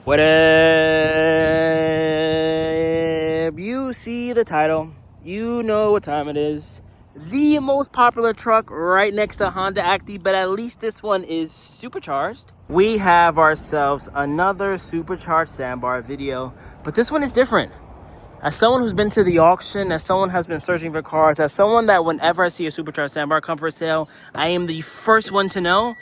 What up? You see the title. You know what time it is. The most popular truck right next to Honda Active, but at least this one is supercharged. We have ourselves another supercharged Sandbar video, but this one is different. As someone who's been to the auction, as someone has been searching for cars, as someone that whenever I see a supercharged Sandbar come for sale, I am the first one to know.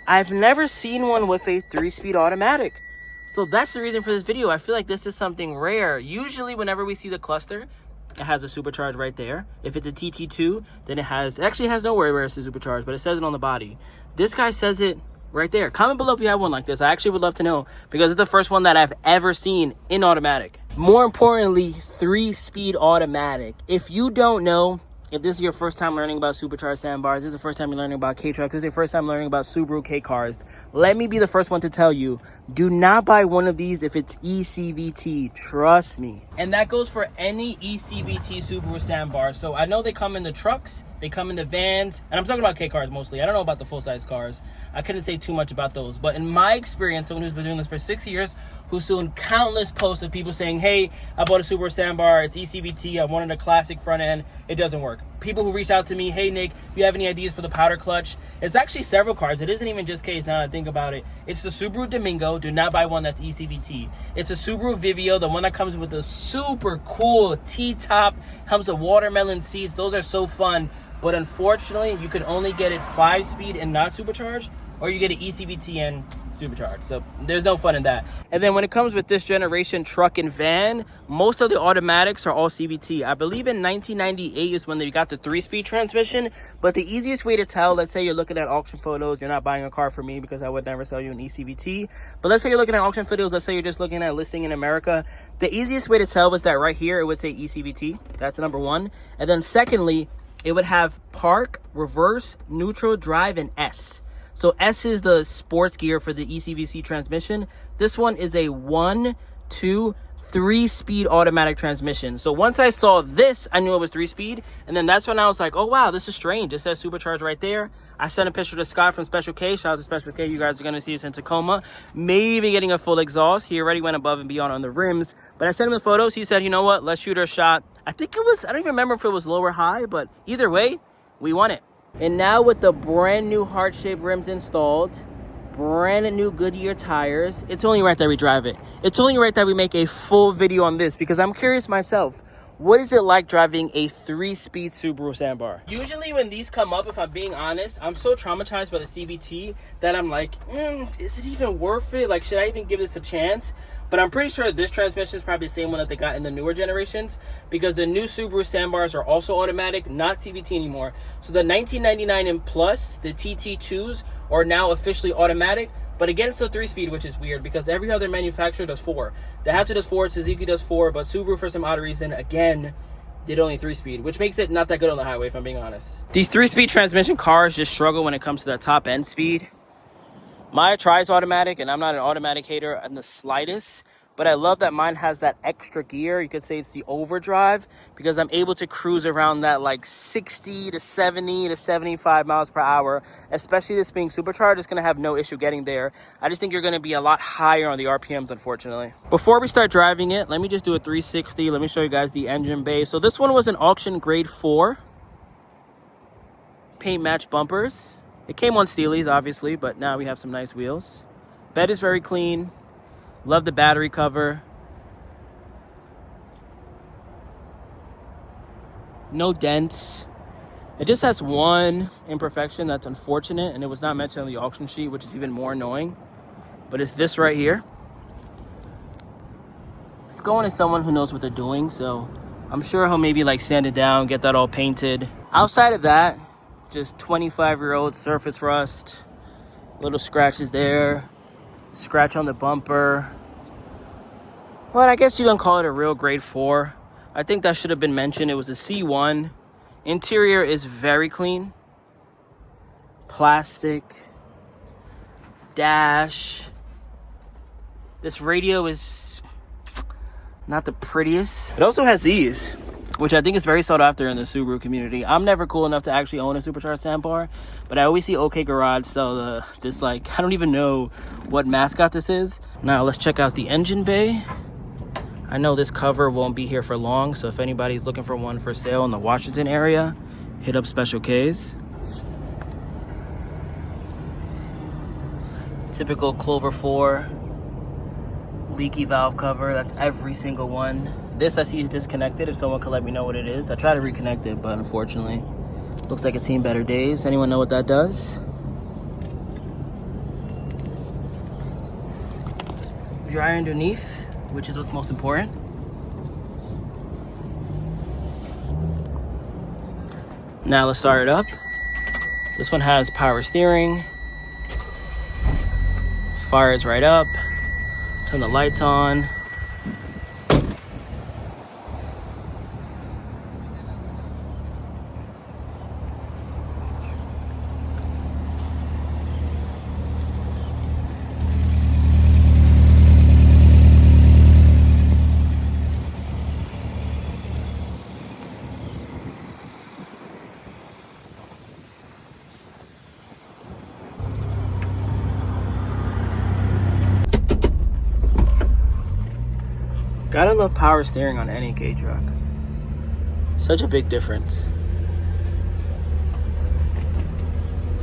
I've never seen one with a 3-speed automatic. So that's the reason for this video. I feel like this is something rare. Usually whenever we see the cluster, it has a supercharge right there. If it's a TT2, then it actually has nowhere where it's a supercharge, but it says it on the body. This guy says it right there. Comment below if you have one like this. I actually would love to know because it's the first one that I've ever seen in automatic. More importantly, 3-speed automatic. If you don't know, if this is your first time learning about supercharged Sambars, this is the first time you're learning about Kei Trucks, this is your first time learning about Subaru Kei Cars, let me be the first one to tell you, do not buy one of these if it's ECVT. Trust me. And that goes for any ECVT Subaru Sambar. So I know they come in the trucks, they come in the vans, and I'm talking about Kei Cars mostly. I don't know about the full-size cars. I couldn't say too much about those. But in my experience, someone who's been doing this for 6 years, who's seen countless posts of people saying, hey, I bought a Subaru Sambar, it's ECVT, I wanted a classic front end, it doesn't work. People who reach out to me, hey Nick, do you have any ideas for the powder clutch? It's actually several cars. It isn't even just Kei's now that I think about it. It's the Subaru Domingo. Do not buy one that's ECVT. It's a Subaru Vivio, the one that comes with the super cool T-top, comes with watermelon seats. Those are so fun. But unfortunately, you can only get it 5-speed and not supercharged, or you get an ECVT and supercharged. So there's no fun in that. And then when it comes with this generation truck and van, most of the automatics are all CVT. I believe in 1998 is when they got the 3-speed transmission. But the easiest way to tell, let's say you're looking at auction photos, you're not buying a car for me because I would never sell you an ECVT. But let's say you're looking at auction photos, let's say you're just looking at listing in America. The easiest way to tell was that right here, it would say ECVT. That's number one. And then secondly, it would have park, reverse, neutral, drive, and S. So S is the sports gear for the ECVT transmission. This one is a 1, 2, 3-speed automatic transmission. So once I saw this, I knew it was 3-speed. And then that's when I was like, oh, wow, this is strange. It says supercharged right there. I sent a picture to Scott from Special K. Shout out to Special K. You guys are going to see us in Tacoma. Maybe getting a full exhaust. He already went above and beyond on the rims. But I sent him the photos. He said, you know what? Let's shoot our shot. I think it was, I don't even remember if it was low or high, but either way, we won it. And now with the brand new heart-shaped rims installed, brand new Goodyear tires, it's only right that we drive it. It's only right that we make a full video on this because I'm curious myself. What is it like driving a 3-speed Subaru Sambar? Usually when these come up, if I'm being honest, I'm so traumatized by the CVT that I'm like, is it even worth it? Like, should I even give this a chance? But I'm pretty sure this transmission is probably the same one that they got in the newer generations because the new Subaru Sambars are also automatic, not CVT anymore. So the 1999 and plus, the TT2s are now officially automatic, but again, it's still 3-speed, which is weird because every other manufacturer does 4. Daihatsu does 4, Suzuki does 4, but Subaru, for some odd reason, again, did only 3-speed, which makes it not that good on the highway, if I'm being honest. These 3-speed transmission cars just struggle when it comes to that top end speed. My tries automatic, and I'm not an automatic hater in the slightest, but I love that mine has that extra gear. You could say it's the overdrive because I'm able to cruise around that like 60 to 70 to 75 miles per hour, especially this being supercharged. It's going to have no issue getting there. I just think you're going to be a lot higher on the RPMs, unfortunately. Before we start driving it, let me just do a 360. Let me show you guys the engine bay. So this one was an auction grade 4. Paint match bumpers. It came on Steelies, obviously, but now we have some nice wheels. Bed is very clean. Love the battery cover. No dents. It just has one imperfection that's unfortunate, and it was not mentioned on the auction sheet, which is even more annoying. But it's this right here. It's going to someone who knows what they're doing, so I'm sure he'll maybe like sand it down, get that all painted. Outside of that, just 25-year-old surface rust, little scratches there, scratch on the bumper. Well, I guess you can call it a real grade 4. I think that should have been mentioned. It was a C1. Interior is very clean. Plastic. Dash. This radio is not the prettiest. It also has these. which I think is very sought after in the Subaru community. I'm never cool enough to actually own a Supercharged Sandbar, but I always see OK Garage sell this, like, I don't even know what mascot this is. Now let's check out the engine bay. I know this cover won't be here for long, so if anybody's looking for one for sale in the Washington area, hit up Special K's. Typical Clover 4 leaky valve cover. That's every single one. This I see is disconnected. If someone could let me know what it is. I tried to reconnect it, but unfortunately looks like it's seen better days. Anyone know what that does? Dry underneath, which is what's most important. Now let's start it up. This one has power steering. Fires right up. Turn the lights on. Gotta love power steering on any K truck. Such a big difference.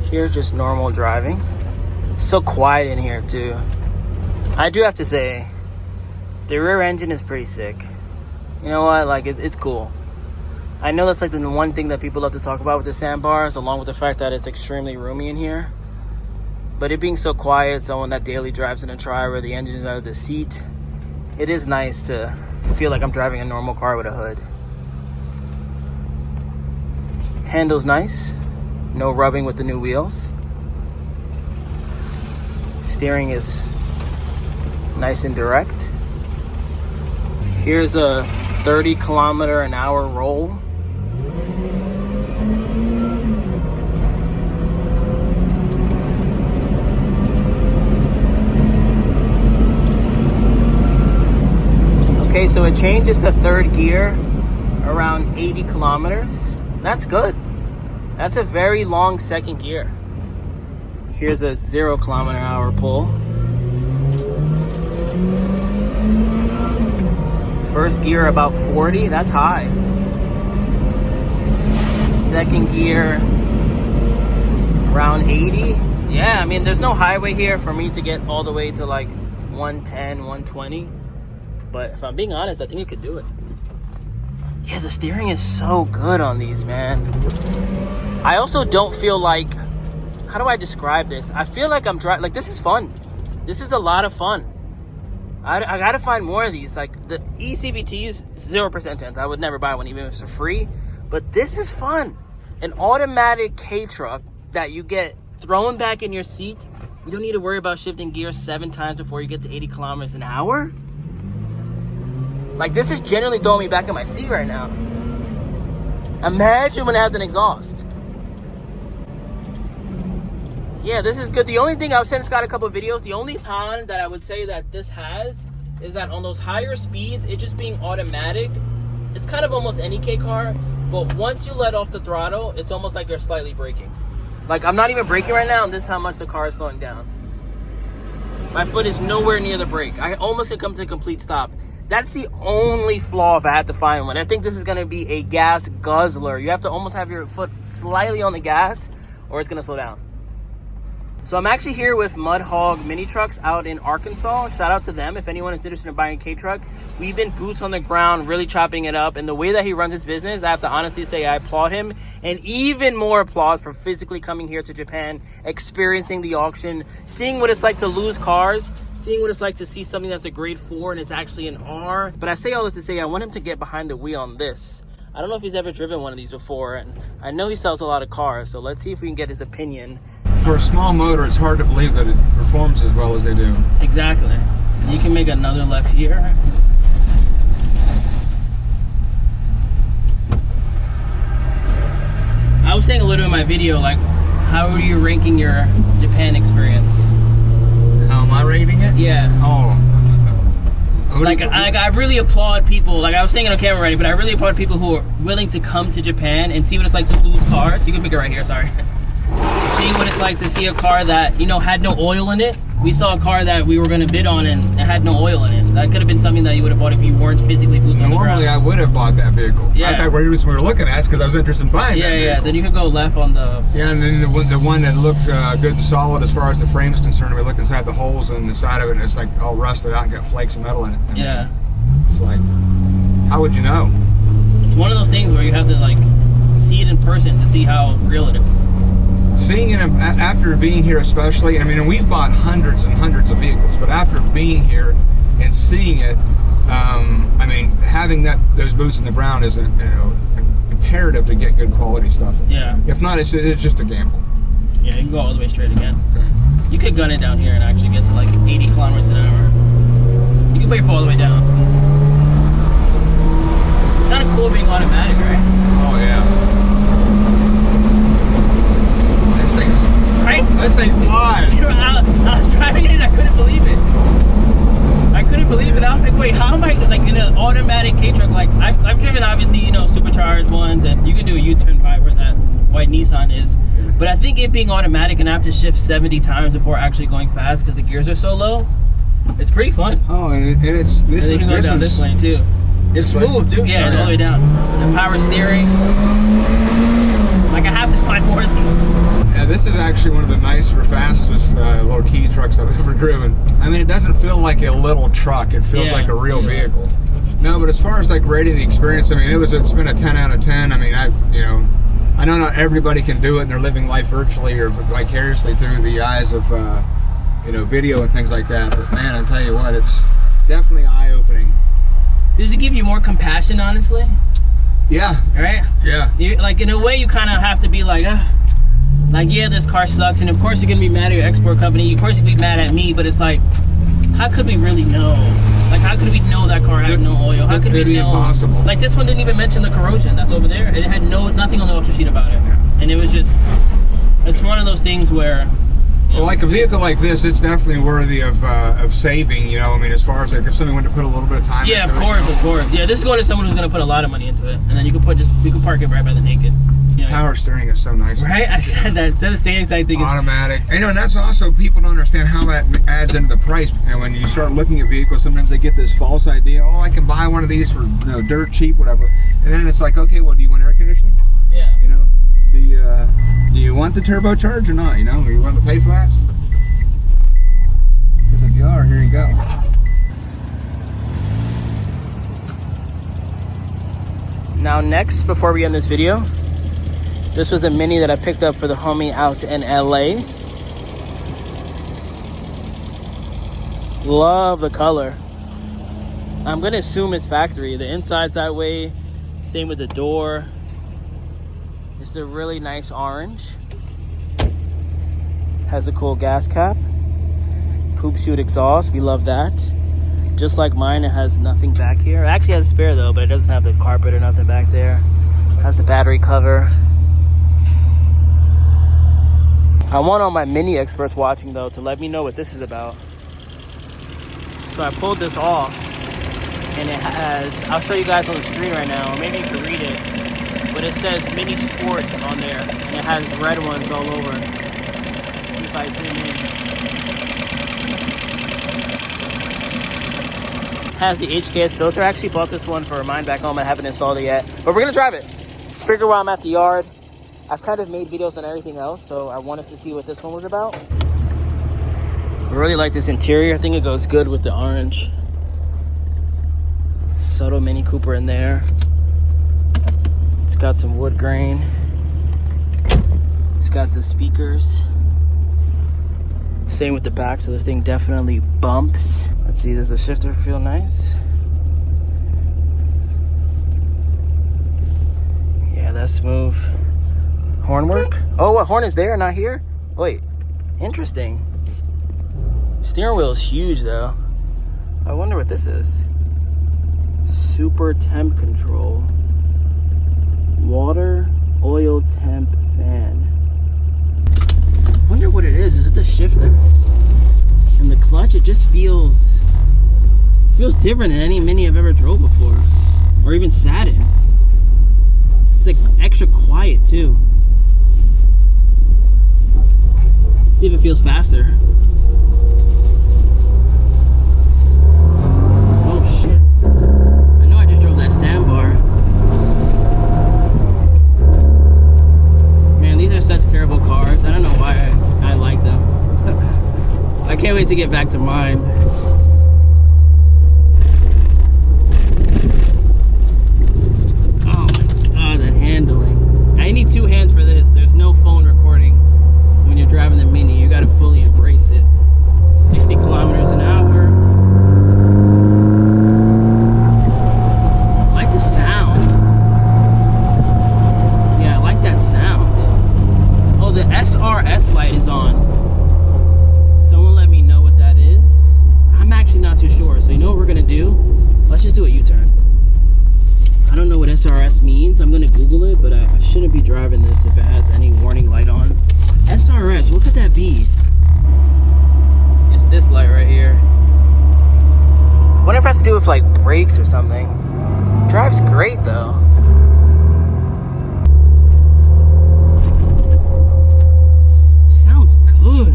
Here's just normal driving. So quiet in here too. I do have to say, the rear engine is pretty sick. You know what, like it's cool. I know that's like the one thing that people love to talk about with the Sandbars, along with the fact that it's extremely roomy in here. But it being so quiet, someone that daily drives in a tri where the engine is out of the seat, it is nice to feel like I'm driving a normal car with a hood. Handle's nice. No rubbing with the new wheels. Steering is nice and direct. Here's a 30-kilometer-an-hour roll. Okay, so it changes to third gear around 80 kilometers. That's good. That's a very long second gear. Here's a 0 kilometer-an-hour pull. First gear about 40, that's high. Second gear around 80. Yeah, I mean, there's no highway here for me to get all the way to like 110, 120. But if I'm being honest, I think it could do it. Yeah, the steering is so good on these, man. I also don't feel like, how do I describe this? I feel like I'm driving, like this is fun. This is a lot of fun. I gotta find more of these. Like the ECVTs, 0% chance. I would never buy one even if it's for free. But this is fun. An automatic K truck that you get thrown back in your seat. You don't need to worry about shifting gears 7 times before you get to 80 kilometers an hour. Like, this is generally throwing me back in my seat right now. Imagine when it has an exhaust. Yeah, this is good. The only thing, I've since got a couple of videos, the only con that I would say that this has is that on those higher speeds, it just being automatic, it's kind of almost any K car, but once you let off the throttle, it's almost like you're slightly braking. Like, I'm not even braking right now, and this is how much the car is slowing down. My foot is nowhere near the brake. I almost could come to a complete stop. That's the only flaw if I had to find one. I think this is going to be a gas guzzler. You have to almost have your foot slightly on the gas or it's going to slow down. So I'm actually here with Mud Hog Mini Trucks out in Arkansas. Shout out to them if anyone is interested in buying a K truck. We've been boots on the ground, really chopping it up. And the way that he runs his business, I have to honestly say I applaud him. And even more applause for physically coming here to Japan, experiencing the auction, seeing what it's like to lose cars, seeing what it's like to see something that's a grade 4 and it's actually an R. But I say all this to say I want him to get behind the wheel on this. I don't know if he's ever driven one of these before, and I know he sells a lot of cars, so let's see if we can get his opinion. For a small motor, it's hard to believe that it performs as well as they do. Exactly. You can make another left here. I was saying a little in my video, like, how are you ranking your Japan experience? How am I rating it? Yeah. Oh, I really applaud people. Like I was saying it on camera already, but I really applaud people who are willing to come to Japan and see what it's like to lose cars. You can pick it right here. Sorry. Seeing what it's like to see a car that, you know, had no oil in it. We saw a car that we were going to bid on and it had no oil in it. That could have been something that you would have bought if you weren't physically boots on the ground. Normally I would have bought that vehicle. Yeah. In fact, the reason we were looking at it because I was interested in buying that vehicle. Then you could go left on the... Yeah, and then the one that looked good and solid as far as the frame is concerned, we look inside the holes in the side of it and it's like all rusted out and got flakes of metal in it. And yeah. It's like, how would you know? It's one of those things where you have to like see it in person to see how real it is. Seeing it after being here, especially, I mean, we've bought hundreds and hundreds of vehicles, but after being here and seeing it, I mean, having those boots in the ground is imperative to get good quality stuff. Yeah. If not, it's just a gamble. Yeah, you can go all the way straight again. Okay. You could gun it down here and actually get to like 80 kilometers an hour. You can put your foot all the way down. It's kind of cool being automatic, right? Oh yeah. Right? This thing flies. I was driving it and I couldn't believe it. I couldn't believe it. I was like, wait, how am I like in an automatic K truck? Like I've driven obviously, you know, supercharged ones, and you can do a U-turn by where that white Nissan is. But I think it being automatic and I have to shift 70 times before actually going fast because the gears are so low. It's pretty fun. Oh, and it's and then you can go down this lane too. It's smooth too. Yeah, it's all the way down. The power steering. Like I have to find more of these. Yeah, this is actually one of the nicer, fastest little Kei trucks I've ever driven. I mean, it doesn't feel like a little truck. It feels like a real vehicle. No, but as far as like rating the experience, I mean, it's been a 10 out of 10. I mean, I know not everybody can do it and they're living life virtually or vicariously through the eyes of, video and things like that. But man, I'll tell you what, it's definitely eye-opening. Does it give you more compassion, honestly? Yeah. Right? Yeah. Like in a way, you kind of have to be like, like, yeah, this car sucks, and of course you're gonna be mad at your export company. Of course you'll be mad at me, but it's like, how could we really know? Like, how could we know that car had no oil? How could we know? Impossible. Like this one didn't even mention the corrosion that's over there. It had nothing on the auction sheet about it, and it was just, it's one of those things where. Well, like a vehicle like this, it's definitely worthy of saving. You know, I mean, as far as like if somebody wanted to put a little bit of time. Yeah, into of course. Yeah, this is going to someone who's going to put a lot of money into it, and then you can park it right by the naked. You know, power steering is so nice. Right? I said that. Instead of saying I think automatic. And that's also, people don't understand how that adds into the price. And when you start looking at vehicles, sometimes they get this false idea, oh, I can buy one of these for dirt cheap, whatever. And then it's like, okay, well, do you want air conditioning? Yeah. You know, do you want the turbocharge or not? You know, are you willing to pay for that? Because if you are, here you go. Now next, before we end this video, this was a Mini that I picked up for the homie out in LA. Love the color. I'm gonna assume it's factory. The inside's that way. Same with the door. It's a really nice orange. Has a cool gas cap. Poop chute exhaust. We love that. Just like mine, it has nothing back here. It actually has a spare though, but it doesn't have the carpet or nothing back there. It has the battery cover. I want all my Mini experts watching though to let me know what this is about. So I pulled this off and it has, I'll show you guys on the screen right now, or maybe you can read it, but it says Mini Sport on there and it has red ones all over. If I zoom in. Has the HKS filter. I actually bought this one for mine back home. I haven't installed it yet, but we're gonna drive it. Figure while I'm at the yard. I've kind of made videos on everything else, so I wanted to see what this one was about. I really like this interior. I think it goes good with the orange. Subtle Mini Cooper in there. It's got some wood grain. It's got the speakers. Same with the back, so this thing definitely bumps. Let's see, does the shifter feel nice? Yeah, that's smooth. Horn work? Oh, what horn is there, not here? Wait, interesting. Steering wheel is huge though. I wonder what this is. Super temp control. Water, oil temp fan. I wonder what it is. Is it the shifter? And the clutch, it just feels Feels different than any Mini I've ever drove before, or even sat in. It's like extra quiet too. See if it feels faster. Oh shit. I know I just drove that Sambar. Man, these are such terrible cars. I don't know why I like them. I can't wait to get back to mine. Oh my god, that handling. I need 2 hands for this. There's no phone recording when you're driving the Mini. You gotta fully embrace it. 60 kilometers an hour. I like the sound. Yeah, I like that sound. Oh, the SRS light is on. Someone let me know what that is. I'm actually not too sure. So you know what we're gonna do? Let's just do a U-turn. I don't know what SRS means. I'm gonna Google it, but I shouldn't be driving this if it has any warning light on. SRS, what could that be? It's this light right here. I wonder if it has to do with like brakes or something. Drives great though. Sounds good.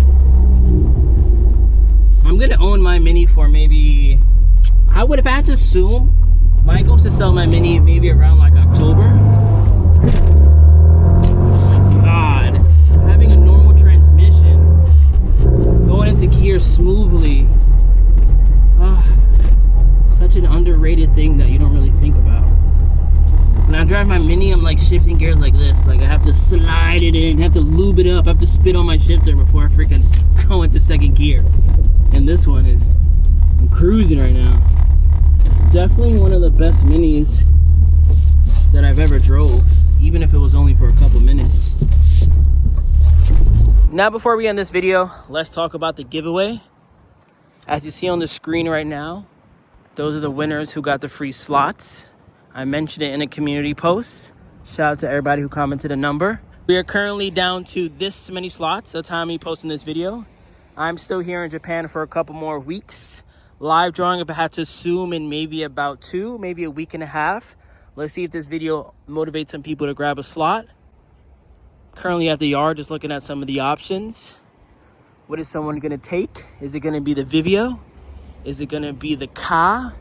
I'm gonna own my Mini for maybe, I would have had to assume my goal is to sell my Mini maybe around like October. God, having a normal transmission, going into gear smoothly. Such an underrated thing that you don't really think about. When I drive my Mini, I'm like shifting gears like this. Like I have to slide it in, have to lube it up, I have to spit on my shifter before I freaking go into second gear. And this one is, I'm cruising right now. Definitely one of the best Minis that I've ever drove, even if it was only for a couple minutes. Now before we end this video, let's talk about the giveaway. As you see on the screen right now, those are the winners who got the free slots. I mentioned it in a community post. Shout out to everybody who commented a number. We are currently down to this many slots at the time of me posting this video. I'm still here in Japan for a couple more weeks. Live drawing, if I had to assume, in maybe about 2, maybe a week and a half. Let's see if this video motivates some people to grab a slot. Currently at the yard, just looking at some of the options. What is someone gonna take? Is it gonna be the Vivio? Is it gonna be the Ka?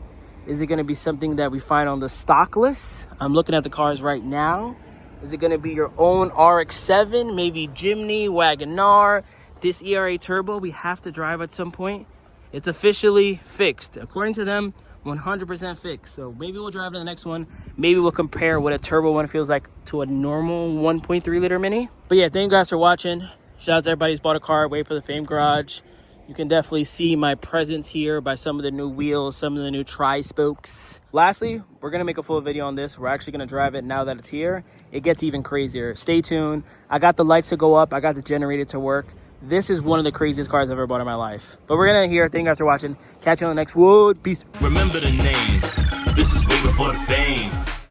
Is it gonna be something that we find on the stock list? I'm looking at the cars right now. Is it gonna be your own RX-7, maybe Jimny, Wagonar, this ERA Turbo we have to drive at some point? It's officially fixed. According to them, 100% fixed. So maybe we'll drive to the next one. Maybe we'll compare what a turbo one feels like to a normal 1.3 liter Mini. But yeah, thank you guys for watching. Shout out to everybody who's bought a car at Wait for the Fame Garage. You can definitely see my presence here by some of the new wheels, some of the new tri-spokes. Lastly, we're gonna make a full video on this. We're actually gonna drive it now that it's here. It gets even crazier. Stay tuned. I got the lights to go up. I got the generator to work. This is one of the craziest cars I've ever bought in my life. But we're gonna end here. Thank you guys for watching. Catch you on the next one. Peace. Remember the name. This is Way Before the Fame.